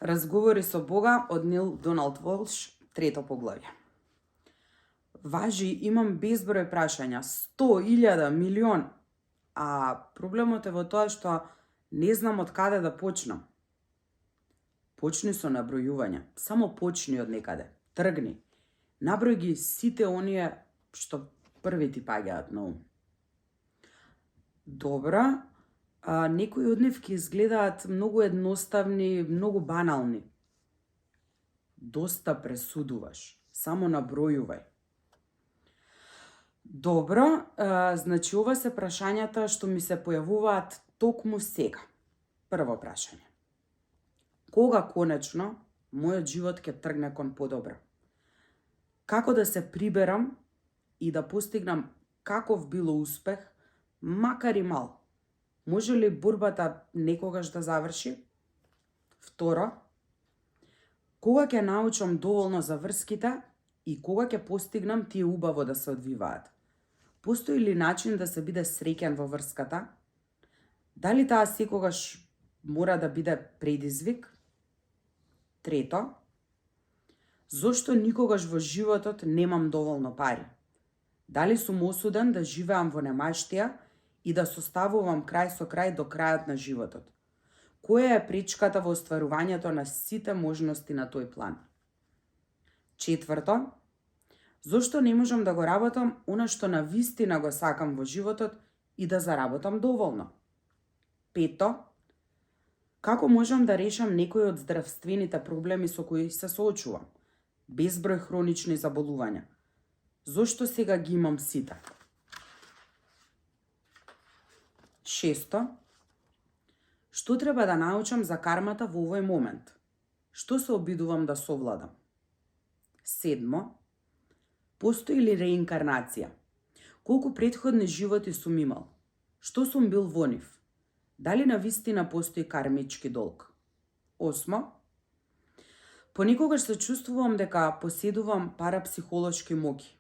Разговори со Бога од Нил Доналд Волш, 3 поглавје. Важи, имам безброј прашања, 100, 1000, милион, а проблемот е во тоа што не знам од каде да почнам. Почни со набројување, само почни од некаде, тргни. Наброј ги сите оние што први ти паѓаат на ум. Добро, некои од нив ќе изгледаат многу едноставни, многу банални. Доста пресудуваш, само набројувај. Добро, значи ова се прашањата што ми се појавуваат токму сега. Прво прашање. Кога конечно мојот живот ќе тргне кон подобро? Како да се приберам и да постигнам каков било успех, макар и мал? Може ли борбата некогаш да заврши? Второ, кога ќе научам доволно за врските и кога ќе постигнам тие убаво да се одвиваат? Постои ли начин да се биде среќен во врската? Дали таа секогаш мора да биде предизвик? Трето, зошто никогаш во животот немам доволно пари? Дали сум осуден да живеам во немаштија и да составувам крај со крај до крајот на животот? Која е пречката во остварувањето на сите можности на тој план? Четврто, зошто не можам да го работам она што на вистина го сакам во животот и да заработам доволно? Пето, како можам да решам некои од здравствените проблеми со кои се соочувам? Безброј хронични заболувања. Зошто сега ги имам сите? Шесто, што треба да научам за кармата во овој момент? Што се обидувам да совладам? Седмо, постои ли реинкарнација? Колку претходни животи сум имал? Што сум бил во нив? Дали на вистина постои кармички долг? Осмо, понекогаш се чувствувам дека поседувам парапсихолошки моќи.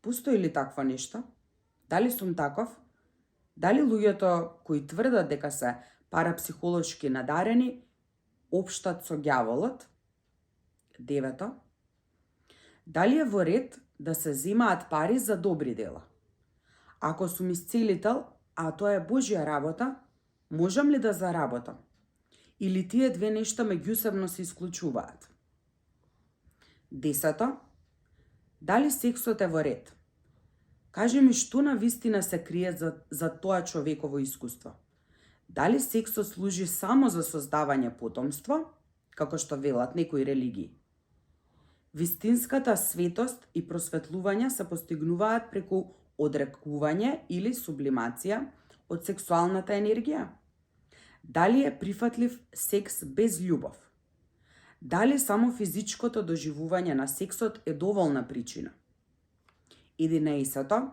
Постои ли такво нешто? Дали сум таков? Дали луѓето кои тврдат дека се парапсихолошки надарени општат со ѓаволот? Девето, дали е во ред да се земаат пари за добри дела? Ако сум исцелител, а тоа е Божја работа, можам ли да заработам? Или тие две нешта меѓусебно се исклучуваат? Десето, дали сексот е во ред? Кажи ми што на вистина се крие за тоа човеково искуство? Дали сексот служи само за создавање потомство, како што велат некои религии? Вистинската светост и просветлување се постигнуваат преку одрекување или сублимација од сексуалната енергија? Дали е прифатлив секс без љубов? Дали само физичкото доживување на сексот е доволна причина? 11.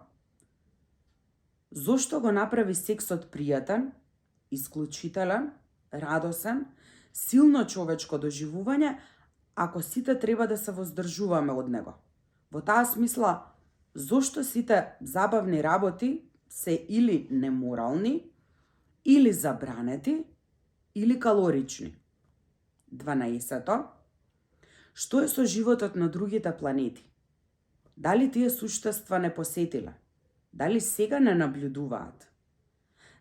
Зошто го направи сексот пријатен, исклучителен, радосен, силно човечко доживување, ако сите треба да се воздржуваме од него? Во таа смисла, зошто сите забавни работи се или неморални, или забранети, или калорични? 12. Што е со животот на другите планети? Дали тие суштества не посетиле? Дали сега не наблюдуваат?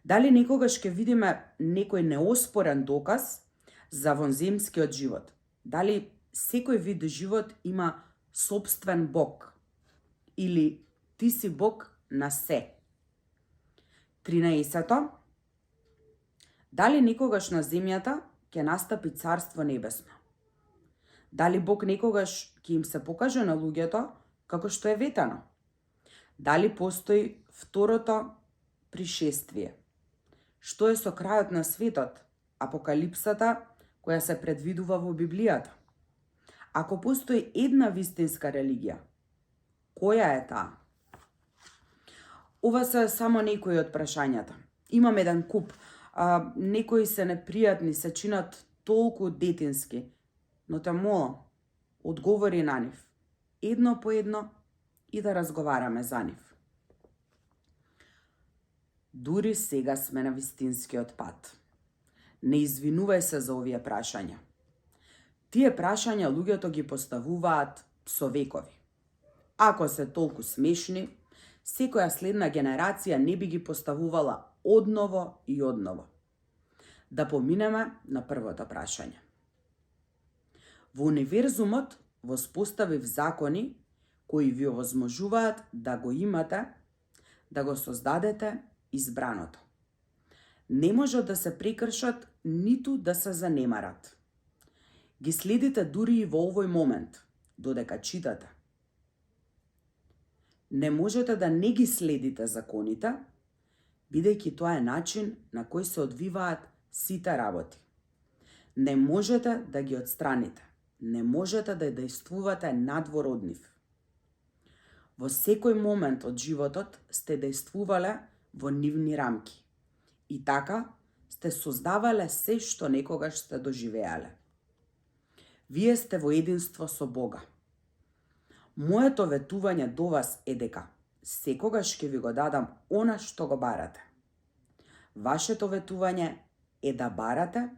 Дали некогаш ќе видиме некој неоспорен доказ за вонземскиот живот? Дали секој вид живот има сопствен Бог? Или ти си Бог на се? 13. Дали некогаш на земјата ќе настапи Царство Небесно? Дали Бог некогаш ќе им се покаже на луѓето како што е ветано? Дали постои второто пришествие? Што е со крајот на светот, апокалипсата која се предвидува во Библијата? Ако постои една вистинска религија, која е таа? Ова се само некои од прашањата. Имам еден куп. Некои се непријатни, се чинат толку детински, но те молам, одговори на нив, едно по едно и да разговараме за нив. Дури сега сме на вистинскиот пат. Не извинувај се за овие прашања. Тие прашања луѓето ги поставуваат со векови. Ако се толку смешни, секоја следна генерација не би ги поставувала одново и одново. Да поминеме на првото прашање. Во универзумот воспоставив закони кои ви овозможуваат да го имате, да го создадете избраното. Не може да се прекршат, ниту да се занемарат. Ги следите дури и во овој момент, додека читате. Не можете да не ги следите законите, бидејќи тоа е начин на кој се одвиваат сите работи. Не можете да ги отстраните. Не можете да дејствувате надвор од нив. Во секој момент од животот сте дејствувале во нивни рамки. И така сте создавале се што некогаш сте доживеале. Вие сте во единство со Бога. Моето ветување до вас е дека секогаш ќе ви го дадам она што го барате. Вашето ветување е да барате,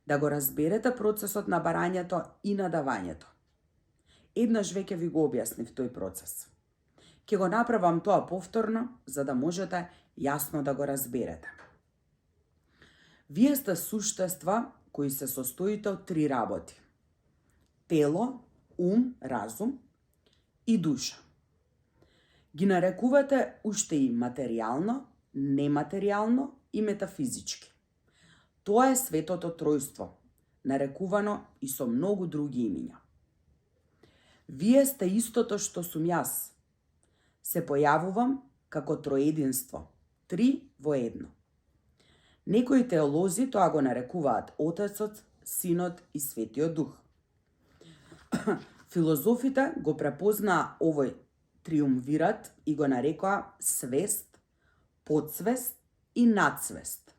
да го разберете процесот на барањето и на давањето. Еднаш веќе ви го објаснив тој процес. Ќе го направам тоа повторно, за да можете јасно да го разберете. Вие сте суштества кои се состоите од три работи: тело, ум, разум и душа. Ги нарекувате уште и материјално, нематеријално и метафизички. Тоа е светото тројство, нарекувано и со многу други имиња. Вие сте истото што сум јас. Се појавувам како троединство, три во едно. Некои теолози тоа го нарекуваат Отецот, Синот и Светиот Дух. Филозофите го препознаа овој триумвират и го нарекоа свест, подсвест и надсвест.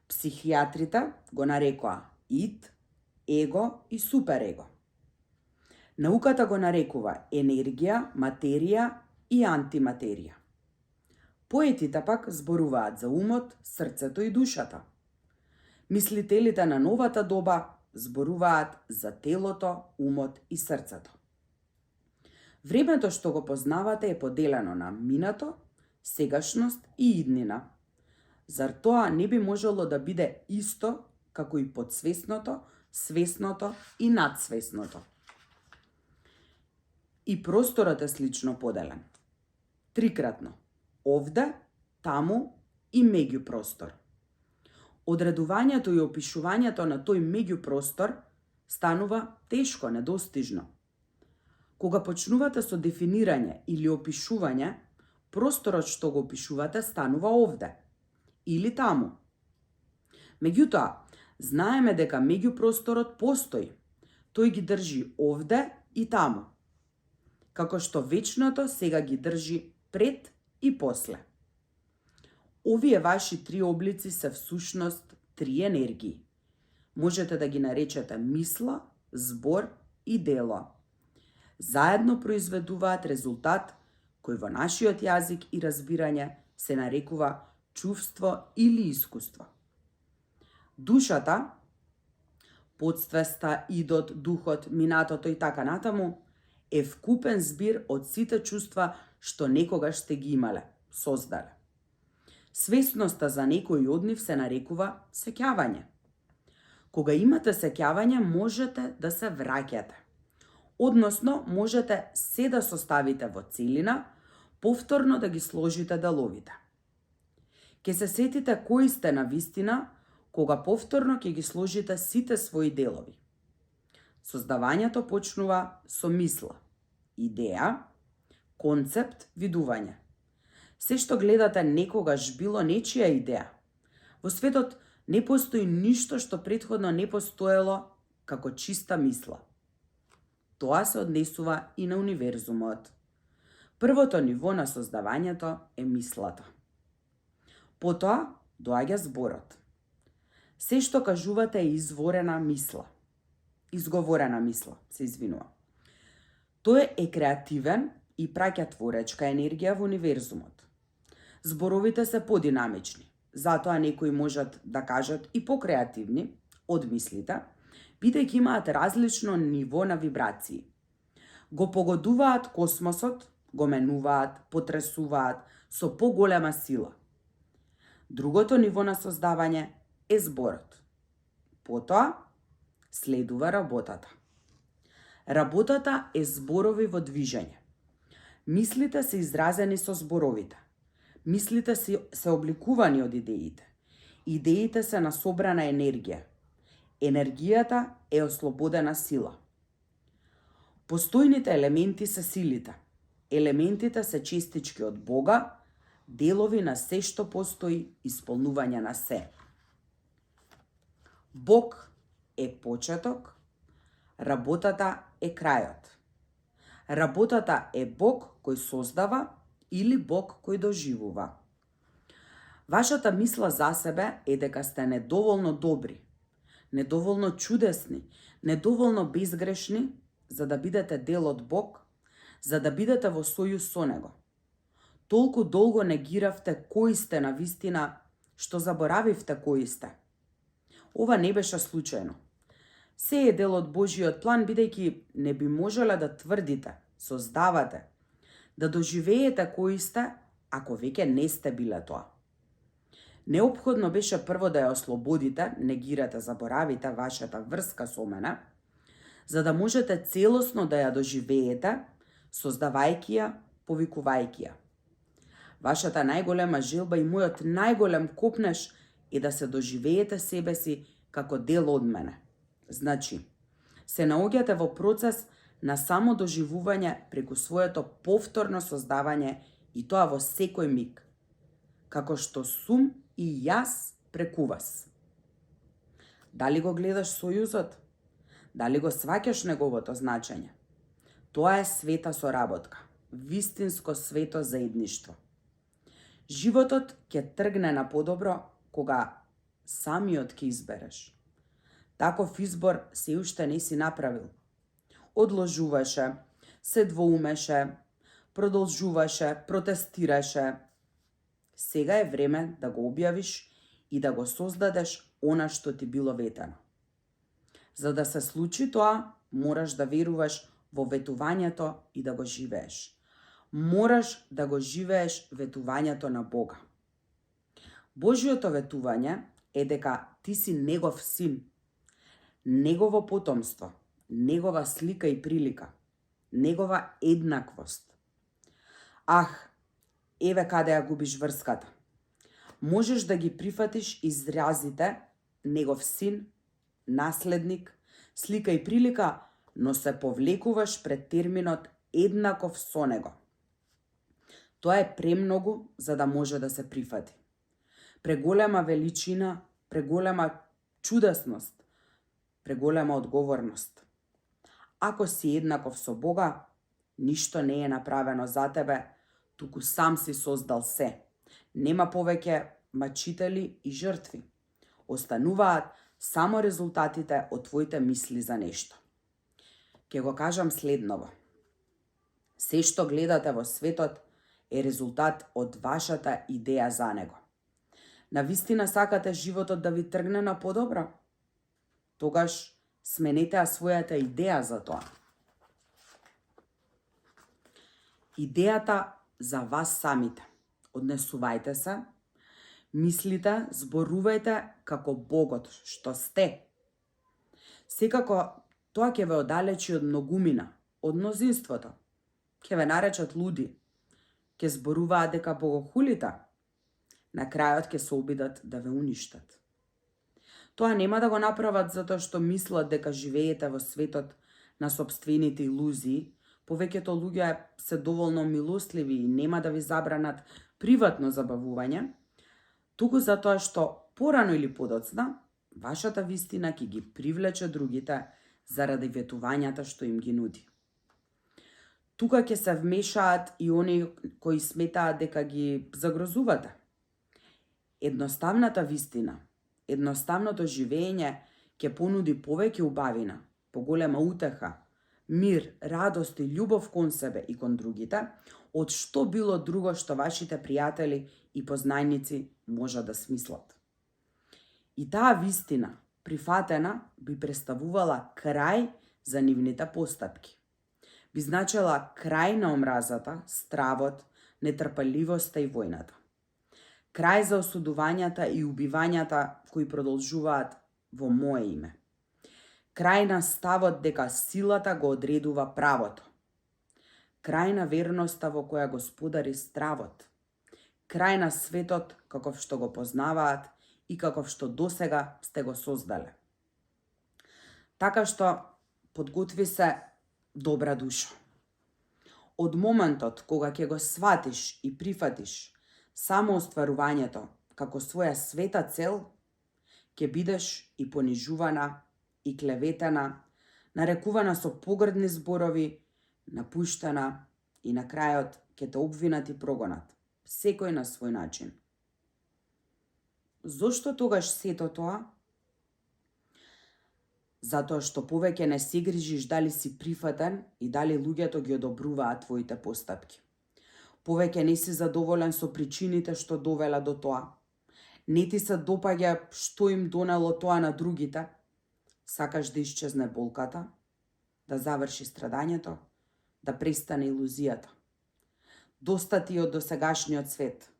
Психијатрите го нарекоа ид, его и суперего. Науката го нарекува енергија, материја и антиматерија. Поетите пак зборуваат за умот, срцето и душата. Мислителите на новата доба зборуваат за телото, умот и срцето. Времето што го познавате е поделено на минато, сегашност и иднина. Зар тоа не би можело да биде исто како и подсвесното, свесното и надсвесното? И просторот е слично поделен. Трикратно. Овде, таму и меѓупростор. Одредувањето и опишувањето на тој меѓупростор станува тешко, недостижно. Кога почнувате со дефинирање или опишување, просторот што го опишувате станува овде или таму. Меѓутоа, знаеме дека меѓупросторот постои. Тој ги држи овде и таму. Како што вечното сега ги држи пред и после. Овие ваши три облици се всушност три енергии. Можете да ги наречете мисла, збор и дело. Заедно произведуваат резултат кој во нашиот јазик и разбирање се нарекува чувство или искуство. Душата, подсвеста, идот, духот, минатото и така натаму, е вкупен збир од сите чувства што некогаш сте ги имале, создале. Свесноста за некој од нив се нарекува сеќавање. Кога имате сеќавање, можете да се враќате. Односно, можете се да составите во целина, повторно да ги сложите деловите. Ке се сетите кои сте на вистина, кога повторно ќе ги сложите сите своји делови. Создавањето почнува со мисла, идеја, концепт, видување. Се што гледате некогаш било нечија идеја. Во светот не постои ништо што претходно не постоело како чиста мисла. Тоа се однесува и на универзумот. Првото ниво на создавањето е мислата. Потоа доаѓа зборот. Се што кажувате е изговорена мисла. Тој е креативен и праќа творечка енергија во универзумот. Зборовите се подинамични, затоа некои можат да кажат и покреативни од мислите, бидејќи имаат различно ниво на вибрации. Го погодуваат космосот, го менуваат, потресуваат со поголема сила. Другото ниво на создавање е зборот. Потоа следува работата. Работата е зборови во движење. Мислите се изразени со зборовите. Мислите се обликувани од идеите. Идеите се на собрана енергија. Енергијата е ослободена сила. Постојните елементи се силите. Елементите се честички од Бога, делови на се што постои, исполнување на се. Бог е почеток, работата е крајот. Работата е Бог кој создава или Бог кој доживува. Вашата мисла за себе е дека сте недоволно добри, недоволно чудесни, недоволно безгрешни за да бидете дел од Бог, за да бидете во сојуз со Него. Толку долго негиравте кои сте на вистина, што заборавивте кои сте. Ова не беше случајно. Се е дел од Божиот план, бидејќи не би можеле да тврдите, создавате, да доживеете кои сте, ако веќе не сте биле тоа. Неопходно беше прво да ја ослободите, негирате, заборавите вашата врска со мене, за да можете целосно да ја доживеете, создавајќи ја, повикувајќи ја. Вашата најголема желба и мојот најголем копнеш е да се доживеете себе си како дел од мене. Значи, се наоѓате во процес на само доживување преку своето повторно создавање и тоа во секој миг, како што сум и јас преку вас. Дали го гледаш сојузот? Дали го сваќаш неговото значење? Тоа е света соработка, вистинско свето заедништво. Животот ќе тргне на подобро кога самиот ќе избереш. Таков избор се уште не си направил. Одложуваше, се двоумеше, продолжуваше, протестираше. Сега е време да го објавиш и да го создадеш она што ти било ветено. За да се случи тоа, мораш да веруваш во ветувањето и да го живееш. Мораш да го живееш ветувањето на Бога. Божиото ветување е дека ти си Негов син, Негово потомство, Негова слика и прилика, Негова еднаквост. Ах, еве каде ја губиш врската. Можеш да ги прифатиш изразите Негов син, наследник, слика и прилика, но се повлекуваш пред терминот еднаков со Него. Тоа е премногу за да може да се прифати. Преголема величина, преголема чудесност, преголема одговорност. Ако си еднаков со Бога, ништо не е направено за тебе, туку сам си создал се. Нема повеќе мачители и жртви. Остануваат само резултатите од твоите мисли за нешто. Ке го кажам следново. Се што гледате во светот е резултат од вашата идеја за него. Навистина сакате животот да ви тргне на подобро? Тогаш сменете својата идеја за тоа. Идејата за вас самите. Однесувајте се, мислите, зборувајте како Богот што сте. Секако тоа ќе ве оддалечи од многумина, од мнозинството. Ќе ве наречат луди, ќе зборуваат дека богохулите. На крајот ќе се обидат да ве уништат. Тоа нема да го направат затоа што мислат дека живеете во светот на сопствените илузии. Повеќето луѓе се доволно милостливи и нема да ви забранат приватно забавување, туку затоа што порано или подоцна вашата вистина ќе ги привлече другите заради ветувањата што им ги нуди. Тука ќе се вмешаат и оние кои сметаат дека ги загрозувате. Едноставната вистина, едноставното живење ќе понуди повеќе убавина, поголема утеха, мир, радост и љубов кон себе и кон другите, од што било друго што вашите пријатели и познајници може да смислат. И таа вистина, прифатена, би представувала крај за нивните постапки. Би значила крај на омразата, стравот, нетрпеливоста и војната. Крај за осудувањата и убивањата кои продолжуваат во мое име. Крај на ставот дека силата го одредува правото. Крај на верноста во која господари стравот. Крај на светот каков што го познаваат и каков што досега сте го создале. Така што подготви се добра душа. Од моментот кога ќе го сватиш и прифатиш само остварувањето како своја света цел, ќе бидеш и понижувана, и клеветена, нарекувана со погрдни зборови, напуштена и на крајот ќе те обвинат и прогонат, секој на свој начин. Зошто тогаш сето тоа? Затоа што повеќе не се грижиш дали си прифатен и дали луѓето ги одобруваат твоите постапки. Повеќе не си задоволен со причините што довела до тоа. Не ти се допаѓа што им донело тоа на другите. Сакаш да исчезне болката, да заврши страдањето, да престане илузијата. Доста ти од досегашниот свет.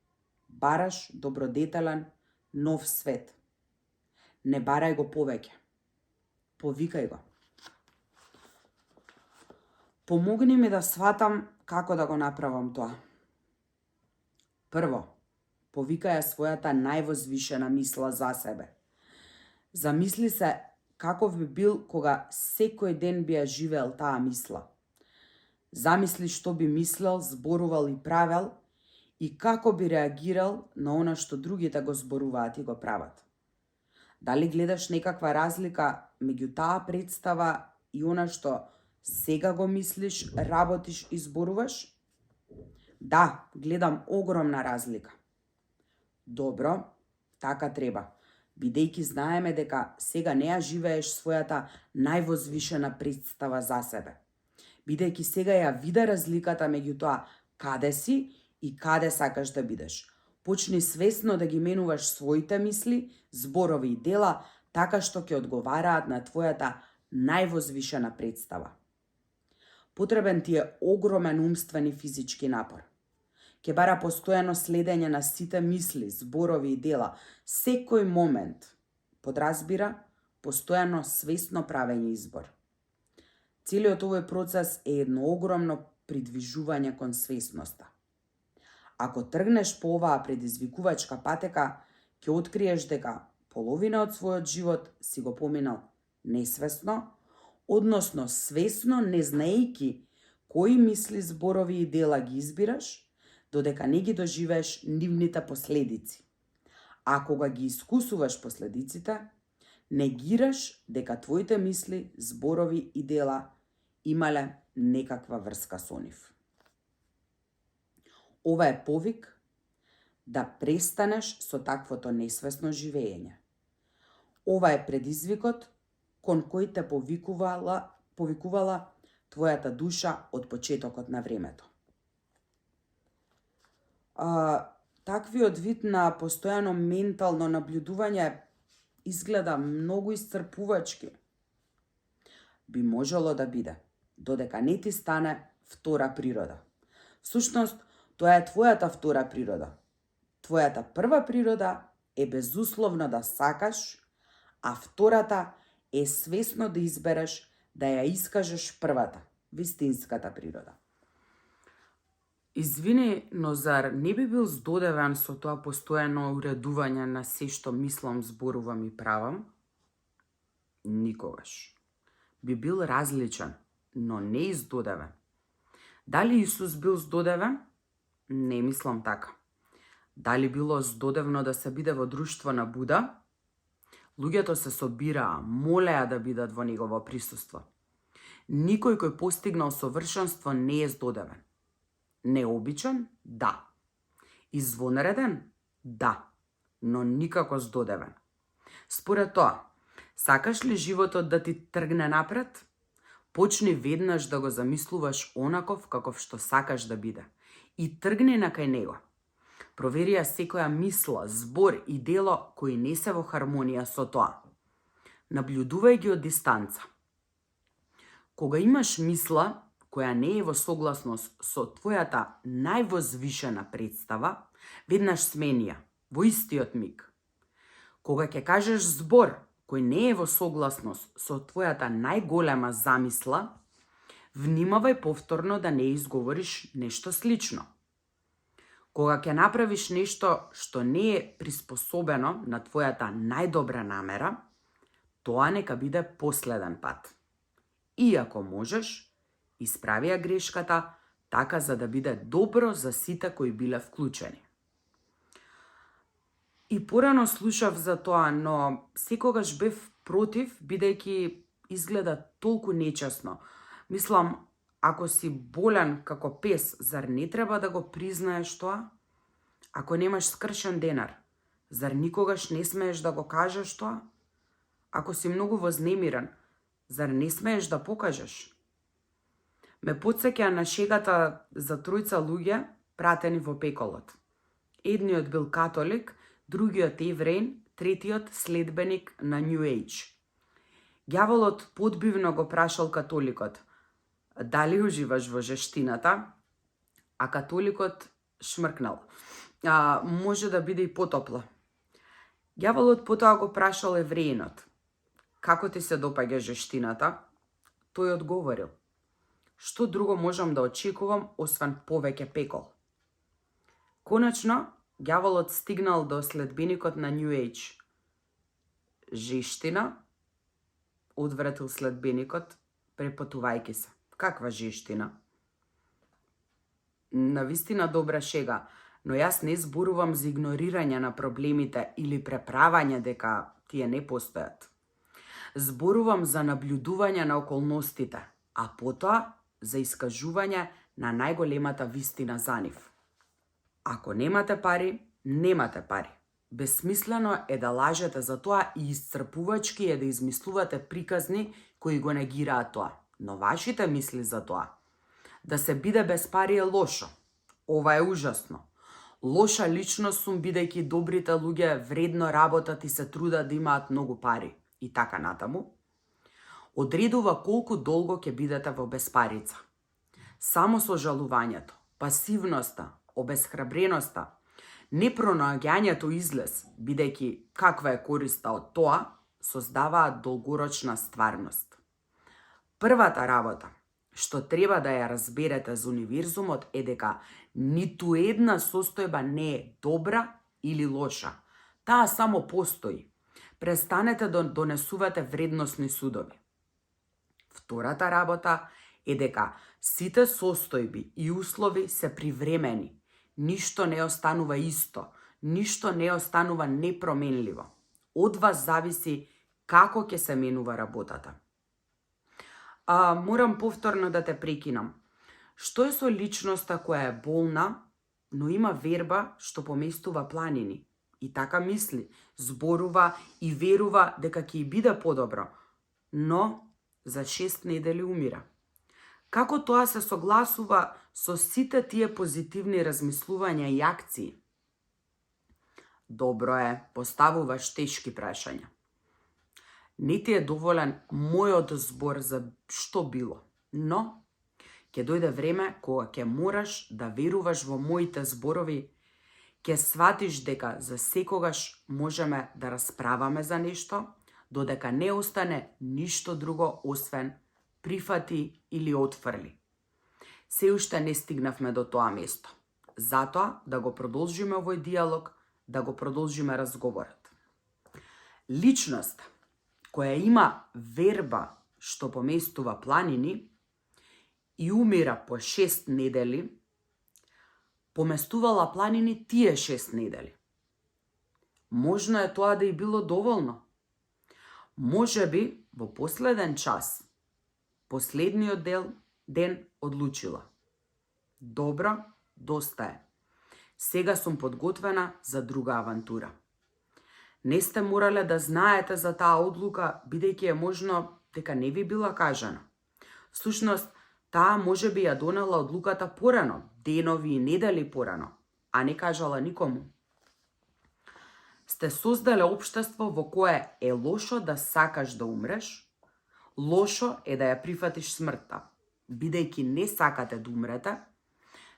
Бараш добродетелен, нов свет. Не барај го повеќе. Повикај го. Помогни ми да сватам како да го направам тоа. Прво, повикај својата највозвишена мисла за себе. Замисли се каков би бил кога секој ден би ја живеел таа мисла. Замисли што би мислел, зборувал и правел и како би реагирал на она што другите го зборуваат и го прават. Дали гледаш некаква разлика меѓу таа представа и она што сега го мислиш, работиш и зборуваш? Да, гледам огромна разлика. Добро, така треба, бидејќи знаеме дека сега не ја живееш својата највозвишена представа за себе. Бидејќи сега ја види разликата меѓу тоа каде си и каде сакаш да бидеш. Почни свесно да ги менуваш своите мисли, зборови и дела, така што ќе одговараат на твојата највозвишена представа. Потребен ти е огромен умствен и физички напор. Ќе бара постојано следење на сите мисли, зборови и дела, секој момент, подразбира, постојано свесно правење избор. Целиот овој процес е едно огромно придвижување кон свесноста. Ако тргнеш по оваа предизвикувачка патека, ќе откриеш дека половина од својот живот си го поминал несвесно, односно свесно не знаејќи кои мисли, зборови и дела ги избираш, додека не ги доживееш нивните последици. А кога ги искусуваш последиците, негираш дека твоите мисли, зборови и дела имале некаква врска со нив. Ова е повик да престанеш со таквото несвесно живење. Ова е предизвикот кон кој те повикувала твојата душа од почетокот на времето. Таквиот вид на постојано ментално наблюдување изгледа многу исцрпувачки. Би можело да биде, додека не ти стане втора природа. Всушност, тоа е твојата втора природа. Твојата прва природа е безусловно да сакаш, а втората е свесно да избереш да ја искажеш првата, вистинската природа. Извини, но зар не би бил здодевен со тоа постојано уредување на се што мислам, зборувам и правам? Никогаш. Би бил различен, но не издодевен. Дали Исус бил здодевен? Не мислам така. Дали било здодевно да се биде во друштво на Буда? Луѓето се собираа, молеа да бидат во негово присуство. Никој кој постигнал совршенство не е здодевен. Необичен? Да. Извонреден? Да. Но никако здодевен. Според тоа, сакаш ли животот да ти тргне напред? Почни веднаш да го замислуваш онаков каков што сакаш да биде и тргни на кај него. Провери ја секоја мисла, збор и дело кои не се во хармонија со тоа. Наблюдувај ги од дистанца. Кога имаш мисла која не е во согласност со твојата највозвишена представа, веднаш смени ја, во истиот миг. Кога ќе кажеш збор кој не е во согласност со твојата најголема замисла, внимавај повторно да не изговориш нешто слично. Кога ќе направиш нешто што не е приспособено на твојата најдобра намера, тоа нека биде последен пат. И ако можеш, исправи ја грешката, така за да биде добро за сите кои биле вклучени. И порано слушав за тоа, но секогаш бев против, бидејќи изгледа толку нечесно. Мислам, ако си болен како пес, зар не треба да го признаеш тоа? Ако немаш скршен денар, зар никогаш не смееш да го кажеш тоа? Ако си многу вознемирен, зар не смееш да покажеш? Ме потсеќа на шегата за тројца луѓе пратени во пеколот. Едниот бил католик, другиот евреин, третиот следбеник на New Age. Ѓаволот подбивно го прашал католикот: дали уживаш во жештината? А католикот шмркнал: може да биде и потопло. Ѓаволот потоа го прашал евреинот: како ти се допаѓа жештината? Тој одговорил: што друго можам да очекувам освен повеќе пекол? Конечно, ѓаволот стигнал до следбеникот на New Age. Жештина? Одвратил следбеникот, препотувајќи се. Каква жештина? Навистина добра шега, но јас не зборувам за игнорирање на проблемите или преправање дека тие не постојат. Зборувам за наблюдување на околностите, а потоа за искажување на најголемата вистина за нив. Ако немате пари, немате пари. Бесмислено е да лажете за тоа и исцрпувачки е да измислувате приказни кои го негираат тоа. Но вашите мисли за тоа, да се биде без пари е лошо. Ова е ужасно. Лоша личност сум бидејќи добрите луѓе вредно работат и се трудат да имаат многу пари. И така натаму. Одредува колку долго ќе бидете во безпарица. Само сожалувањето, пасивноста, обесхрабреноста, непронаоѓањето излез, бидејќи каква е користа од тоа, создаваат долгорочна стварност. Првата работа што треба да ја разберете за универзумот е дека ниту една состојба не е добра или лоша. Таа само постои. Престанете да донесувате вредносни судови. Втората работа е дека сите состојби и услови се привремени. Ништо не останува исто, ништо не останува непроменливо. Од вас зависи како ќе се менува работата. Морам повторно да те прекинам. Што е со личноста која е болна, но има верба што поместува планини? И така мисли, зборува и верува дека ќе биде подобро, но за 6 недели умира. Како тоа се согласува со сите тие позитивни размислувања и акции? Добро е, поставуваш тешки прашања. Не ти е доволен мојот збор за што било, но ќе дојде време кога ќе мораш да веруваш во моите зборови, ќе сватиш дека за секогаш можеме да расправаме за нешто, додека не остане ништо друго освен прифати или отфрли. Се уште не стигнавме до тоа место. Затоа да го продолжиме овој диалог, да го продолжиме разговорот. Личност која има верба што поместува планини и умира по 6 недели, поместувала планини тие 6 недели. Можно е тоа да и било доволно. Може би во последен час, последниот ден одлучила: добро, доста е. Сега сум подготвена за друга авантура. Не сте морале да знаете за таа одлука, бидејќи е можно дека не ви била кажана. Всушност, таа може би ја донела одлуката порано, денови и недели порано, а не кажала никому. Сте создале општество во кое е лошо да сакаш да умреш, лошо е да ја прифатиш смртта. Бидејќи не сакате да умрете,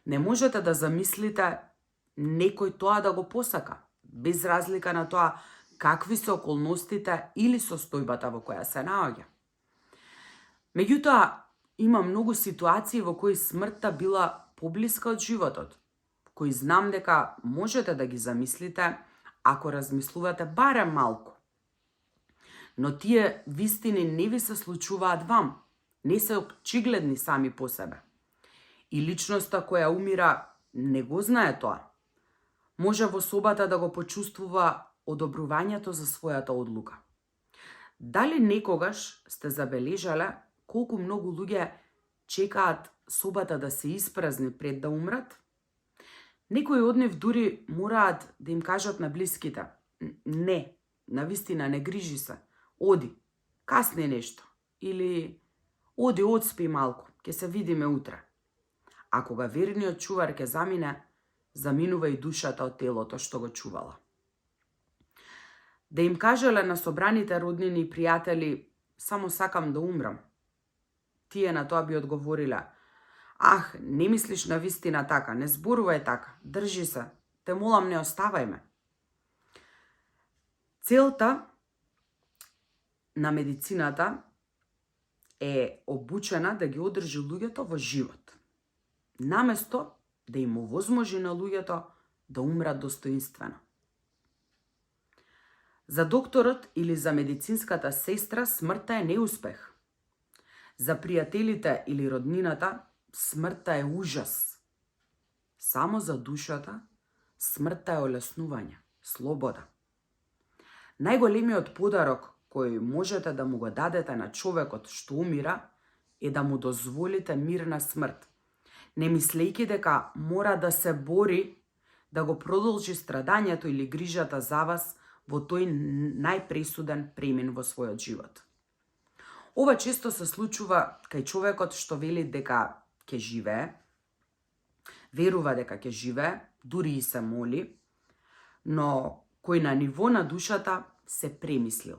не можете да замислите некој тоа да го посака, без разлика на тоа какви се околностите или состојбата во која се наоѓа. Меѓутоа, има многу ситуации во кои смртта била поблиска од животот, кои знам дека можете да ги замислите ако размислувате барем малку. Но тие вистини не ви се случуваат вам, не се очигледни сами по себе. И личноста која умира не го знае тоа. Може во собата да го почувствува одобрувањето за својата одлука. Дали некогаш сте забележале колку многу луѓе чекаат собата да се испразни пред да умрат? Некои од нив дури мораат да им кажат на блиските: не, навистина не грижи се, оди, касни нешто, или оди, одспи малку, ќе се видиме утре. А кога верниот чувар ќе замине, заминува и душата од телото што го чувала. Да им кажале на собраните роднини и пријатели: само сакам да умрам. Тие на тоа би одговориле: ах, не мислиш на вистина така, не зборувај така, држи се, те молам, не оставај ме. Целта на медицината е обучена да ги одржи луѓето во живот, наместо да им овозможи на луѓето да умрат достоинствено. За докторот или за медицинската сестра смртта е неуспех. За пријателите или роднината смртта е ужас. Само за душата смртта е олеснување, слобода. Најголемиот подарок кој можете да му го дадете на човекот што умира е да му дозволите мирна смрт, не мислејќи дека мора да се бори да го продолжи страдањето или грижата за вас во тој најпресуден премин во својот живот. Ова често се случува кај човекот што вели дека ќе живее, верува дека ќе живее, дури и се моли, но кој на ниво на душата се премислил.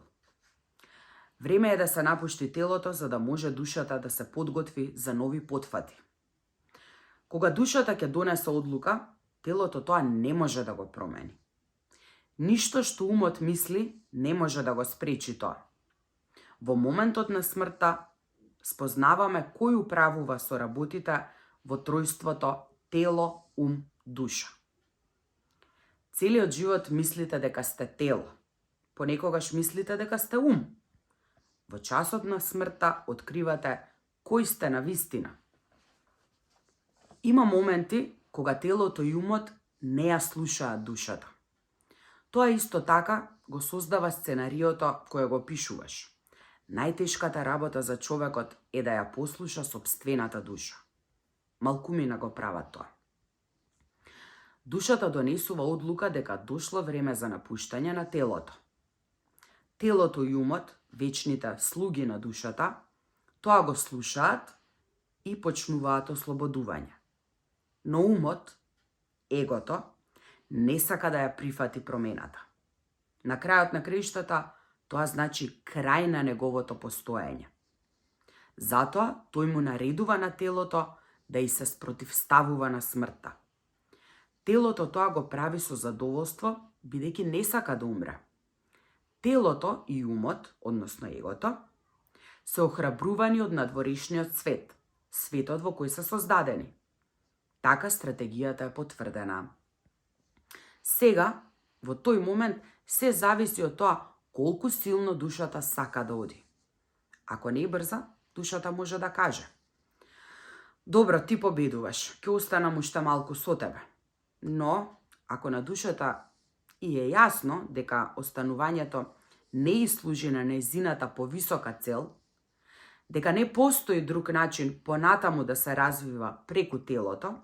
Време е да се напушти телото за да може душата да се подготви за нови потфати. Кога душата ќе донесе одлука, телото тоа не може да го промени. Ништо што умот мисли не може да го спречи тоа. Во моментот на смртта спознаваме кој управува со работите во тројството тело, ум, душа. Целиот живот мислите дека сте тело. Понекогаш мислите дека сте ум. Во часот на смртта откривате кој сте на вистина. Има моменти кога телото и умот не ја слушаат душата. Тоа исто така го создава сценариото кое го пишуваш. Најтешката работа за човекот е да ја послуша сопствената душа. Малкумина го прават тоа. Душата донесува одлука дека дошло време за напуштање на телото. Телото и умот, вечните слуги на душата, тоа го слушаат и почнуваат ослободување. Но умот, егото, не сака да ја прифати промената. На крајот на краиштата, тоа значи крај на неговото постоење. Затоа тој му наредува на телото да и се спротивставува на смртта. Телото тоа го прави со задоволство, бидејќи не сака да умре. Телото и умот, односно егото, се охрабрувани од надворешниот свет, светот во кој се создадени. Така стратегијата е потврдена. Сега, во тој момент, се зависи од тоа колку силно душата сака да оди. Ако не брза, душата може да каже: добро, ти победуваш, ќе останам уште малку со тебе. Но, ако на душата и е јасно дека останувањето не и служи на нејзината повисока цел, дека не постои друг начин понатаму да се развива преку телото,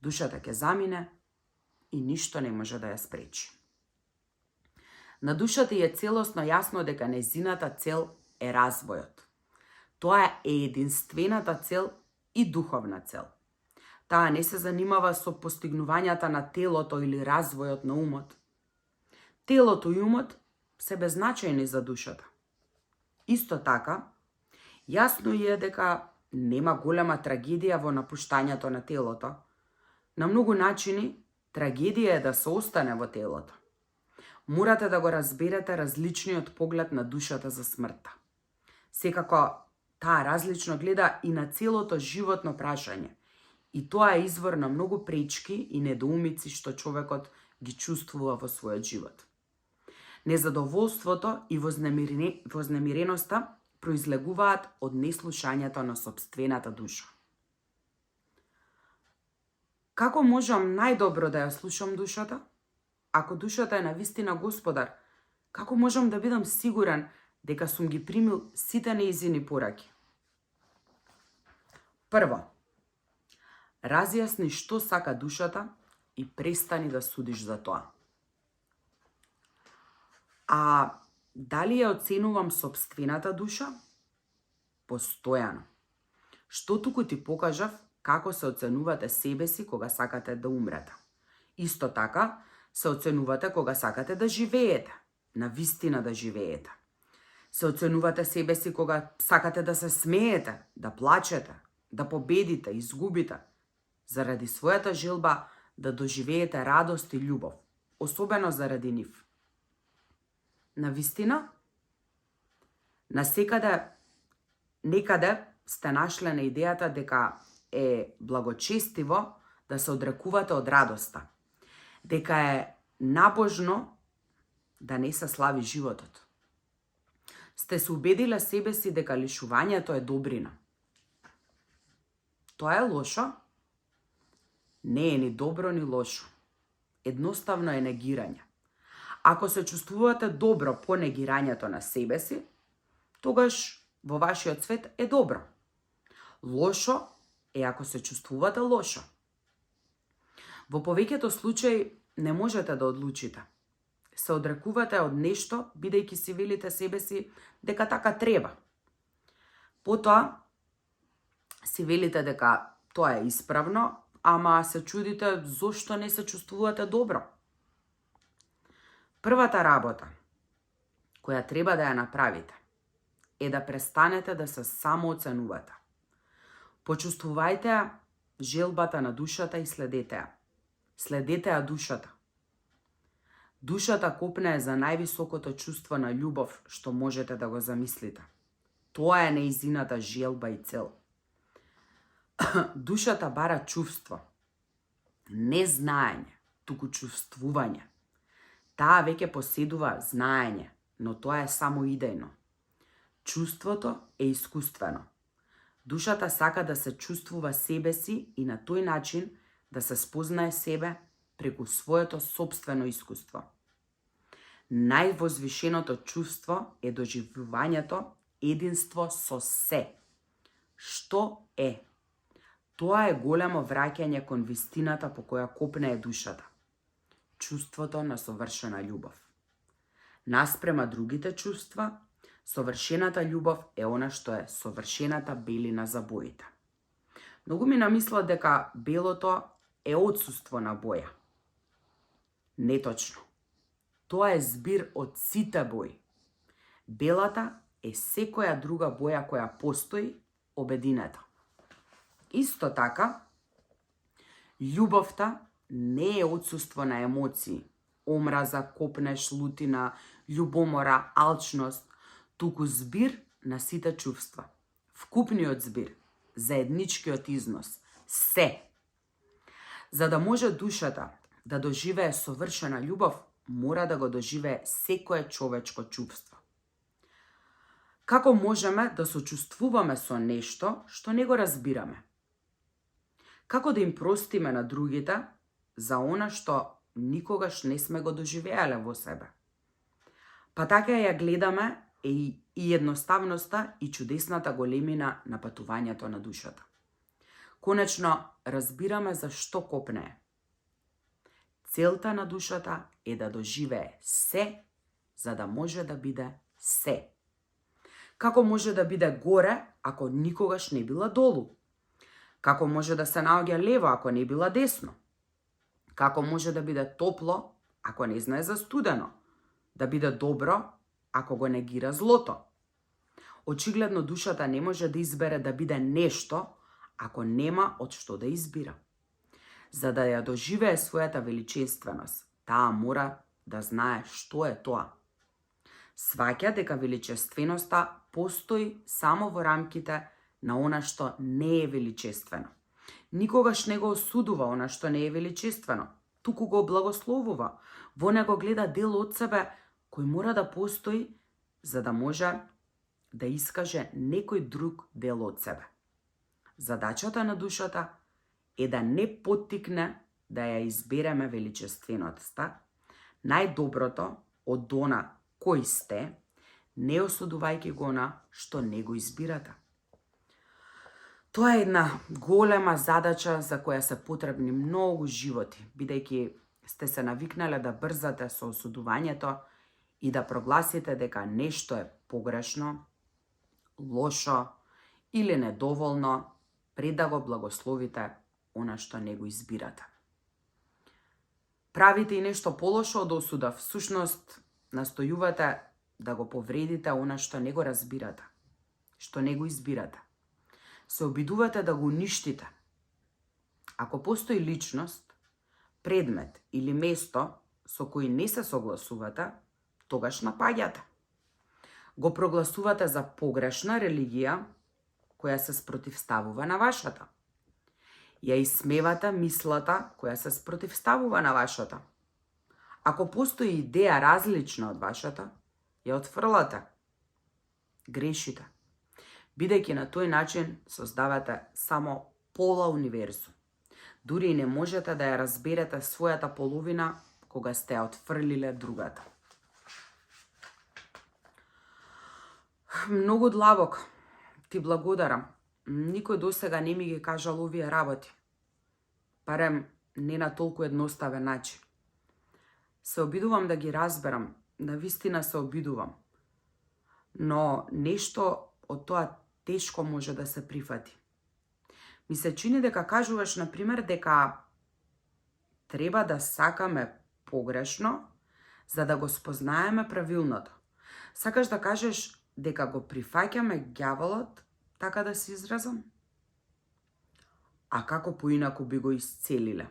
душата ќе замине и ништо не може да ја спречи. На душата е целосно јасно дека нејзината цел е развојот. Тоа е единствената цел и духовна цел. Таа не се занимава со постигнувањата на телото или развојот на умот. Телото и умот се беззначајни за душата. Исто така, јасно е дека нема голема трагедија во напуштањето на телото. На многу начини, трагедија е да се остане во телото. Морате да го разберете различниот поглед на душата за смртта. Секако, таа различно гледа и на целото животно прашање. И тоа е извор на многу пречки и недоумици што човекот ги чувствува во својот живот. Незадоволството и вознемиреноста произлегуваат од неслушањето на сопствената душа. Како можам најдобро да ја слушам душата? Ако душата е навистина Господар, како можам да бидам сигурен дека сум ги примил сите нејзини пораки? Прво, разјасни што сака душата и престани да судиш за тоа. А дали ја оценувам сопствената душа? Постојано. Што туку ти покажав како се оценувате себе си кога сакате да умрете. Исто така се оценувате кога сакате да живеете, на вистина да живеете. Се оценувате себе си кога сакате да се смеете, да плачете, да победите, изгубите, заради својата желба да доживеете радост и љубов, особено заради нив. На вистина, некаде сте нашле на идејата дека е благочестиво да се одрекувате од радоста, дека е набожно да не се слави животот. Сте се убедиле себе си дека лишувањето е добрина. Тоа е лошо? Не е ни добро ни лошо. Едноставно е негирање. Ако се чувствувате добро по негирањето на себе си, тогаш во вашиот свет е добро. Лошо е ако се чувствувате лошо. Во повеќето случаи не можете да одлучите. Се одрекувате од нешто, бидејќи си велите себе си дека така треба. Потоа си велите дека тоа е исправно, ама се чудите зошто не се чувствувате добро. Првата работа која треба да ја направите е да престанете да се самооценувате. Почувствувајте желбата на душата и следете ја. Следете ја душата. Душата копнее за највисокото чувство на љубов што можете да го замислите. Тоа е нејзината желба и цел. Душата бара чувство. Не знаење, туку чувствување. Таа веќе поседува знаење, но тоа е само идејно. Чувството е искуствено. Душата сака да се чувствува себе си и на тој начин да се спознае себе преку своето сопствено искуство. Највозвишеното чувство е доживувањето единство со се. Што е? Тоа е големо враќање кон вистината по која копнее душата. Чувството на совршена љубов. Наспрема другите чувства, совршената љубов е она што е совршената белина за боите. Многу ми намислат дека белото е отсуство на боја. Неточно. Тоа е збир од сите бои. Белата е секоја друга боја која постои, обединета. Исто така, љубовта не е отсуство на емоции, омраза, копнеш, лутина, љубомора, алчност, туку збир на сите чувства. Вкупниот збир, заедничкиот износ, се. За да може душата да доживее совршена љубов, мора да го доживее секое човечко чувство. Како можеме да сочувствуваме со нешто што не го разбираме? Како да им простиме на другите за она што никогаш не сме го доживеале во себе? Па така ја гледаме и едноставноста и чудесната големина на патувањето на душата. Конечно, разбираме за што копнее. Целта на душата е да доживее се, за да може да биде се. Како може да биде горе, ако никогаш не била долу? Како може да се наоѓа лево, ако не била десно? Како може да биде топло, ако не знае за студено? да биде добро ако го негира злото. Очигледно душата не може да избере да биде нешто ако нема од што да избира. За да ја доживее својата величественост, таа мора да знае што е тоа. Сваќа дека величественоста постои само во рамките на она што не е величествено. Никогаш не го осудува она што не е величествено, туку го благословува. Во него гледа дел од себе кој мора да постои за да може да искаже некој друг дел од себе. Задачата на душата е да не поттикне да ја избереме величественоста, најдоброто од она кој сте, не осудувајќи го на што не го избирате. Тоа е една голема задача за која се потребни многу животи, бидејќи сте се навикнале да брзате со осудувањето и да прогласите дека нешто е погрешно, лошо или недоволно, пред да го благословите она што не го избирате. Правите и нешто полошо од осуда, всушност настојувате да го повредите она што не го разбирате, што не го избирате. Се обидувате да го уништите. Ако постои личност, предмет или место со кој не се согласувате, тогаш напаѓате. Го прогласувате за погрешна религија која се спротивставува на вашата. Ја исмевате мислата која се спротивставува на вашата. Ако постои идеја различна од вашата, ја отфрлате. Грешите. Бидејќи на тој начин создавате само пола универзум. Дури и не можете да ја разберете својата половина кога сте ја отфрлиле другата. Многу длабок ти благодарам. Никој досега не ми ги кажал овие работи. Барем не на толку едноставен начин. Се обидувам да ги разберам, навистина се обидувам. Но нешто од тоа тешко може да се прифати. Ми се чини дека кажуваш, например, дека треба да сакаме погрешно за да го спознаеме правилното. Сакаш да кажеш дека го прифаќаме ѓаволот, така да се изразам? А како поинаку би го исцелиле?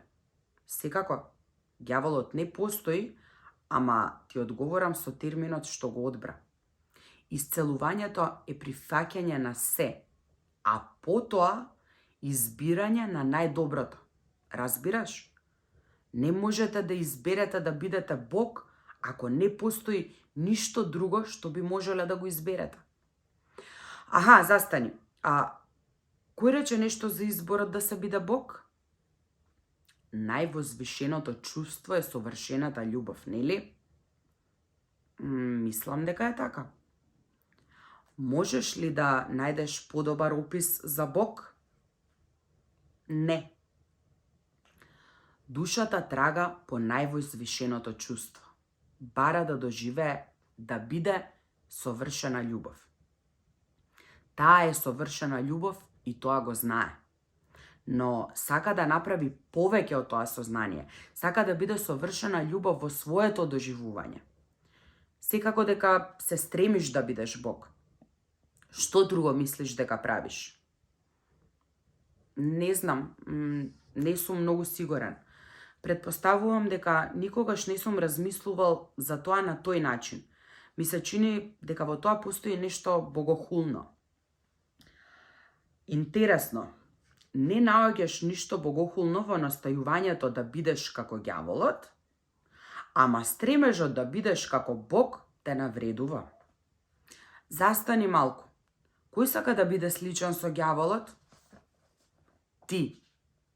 Секако, ѓаволот не постои, ама ти одговорам со терминот што го одбра. Исцелувањето е прифаќање на се, а потоа избирање на најдоброто. Разбираш? Не можете да изберете да бидете Бог ако не постои ништо друго што би можеле да го изберете. Аха, застани. А кој рече нешто за изборот да се биде Бог? Највозвишеното чувство е совршената љубов, нели? Мислам дека е така. Можеш ли да најдеш подобар опис за Бог? Не. Душата трага по највозвишеното чувство. Бара да доживее да биде совршена љубов. Таа е совршена љубов и тоа го знае. Но сака да направи повеќе од тоа сознание. Сака да биде совршена љубов во своето доживување. Секако дека се стремиш да бидеш Бог. Што друго мислиш дека правиш? Не знам, не сум многу сигурен. Предпоставувам дека никогаш не сум размислувал за тоа на тој начин. Ми се чини дека во тоа постои нешто богохулно. Интересно, не наоѓаш ништо богохулно во настојувањето да бидеш како ѓаволот, ама стремежот да бидеш како Бог те навредува. Застани малку. Кој сака да биде сличен со ѓаволот? Ти,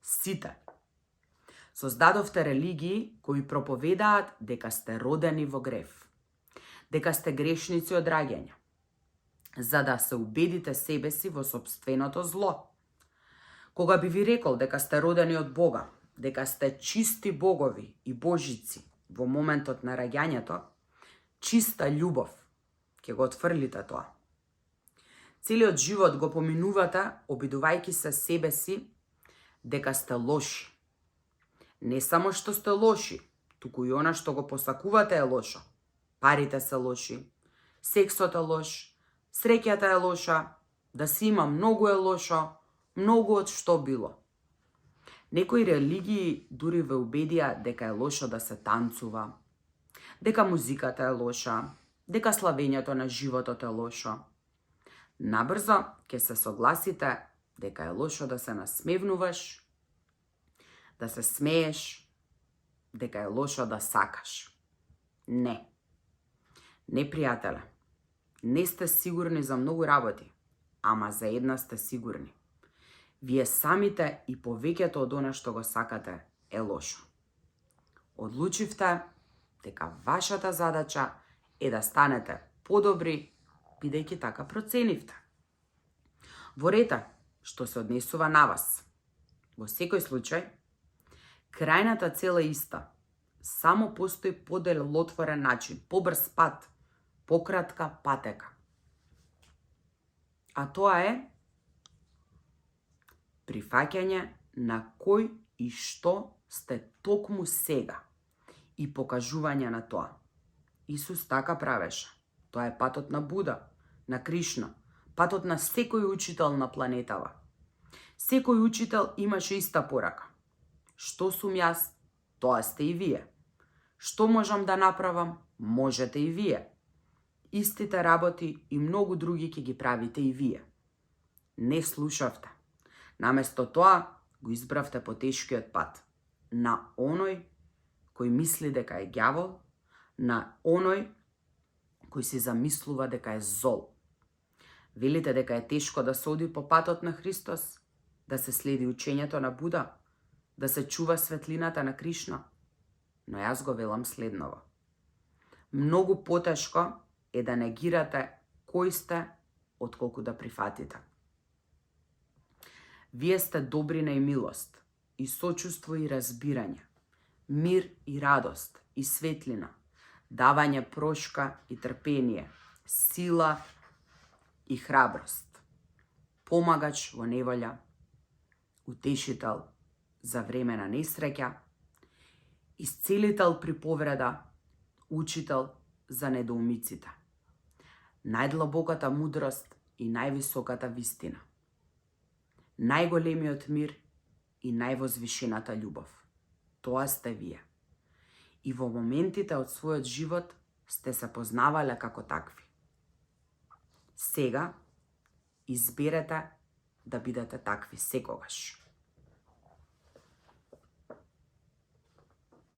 сите. Создадовте религии кои проповедаат дека сте родени во грев, дека сте грешници од раѓање, за да се убедите себе си во сопственото зло. Кога би ви рекол дека сте родени од Бога, дека сте чисти богови и божици во моментот на раѓањето, чиста љубов, ќе го отфрлите тоа. Целиот живот го поминувате, обидувајќи се себе си дека сте лоши. Не само што сте лоши, туку и она што го посакувате е лошо. парите се лоши, сексот е лош, среќата е лоша, да си има многу е лошо, многу од што било. Некои религии дури ве убедија дека е лошо да се танцува, дека музиката е лоша, дека славењето на животот е лошо. Набрзо ќе се согласите дека е лошо да се насмевнуваш, да се смееш, дека е лошо да сакаш. Не. Не, пријателе. Не сте сигурни за многу работи, ама за една сте сигурни. Вие самите и повеќето од она што го сакате е лошо. Одлучивте дека вашата задача е да станете подобри, бидејќи така проценивте. Во рета што се однесува на вас. Во секој случај, крајната цел е иста. Само постои поделотворен начин, побрз пат, пократка патека. А тоа е прифаќање на кој и што сте токму сега и покажување на тоа. Исус така правеше. Тоа е патот на Буда, на Кришна, патот на секој учител на планетава. Секој учител имаше иста порака. Што сум јас, тоа сте и вие. Што можам да направам, можете и вие. Истите работи и многу други ќе ги правите и вие. Не слушавте. Наместо тоа го избравте потешкиот пат. На оној кој мисли дека е ѓавол, на оној кој си замислува дека е зол. Велите дека е тешко да се оди по патот на Христос, да се следи учењето на Буда, да се чува светлината на Кришна, но јас го велам следново. Многу потешко е да негирате кој сте, отколку да прифатите. Вие сте добрина и милост, и сочувство и разбирање, мир и радост, и светлина, давање прошка и трпение, сила и храброст, помагач во неволја, утешител за време на несреќа, исцелител при повреда, учител за недоумиците, најдлабоката мудрост и највисоката вистина, најголемиот мир и највозвишената љубов. Тоа сте вие. И во моментите од својот живот сте се познавале како такви. Сега изберете да бидете такви секогаш.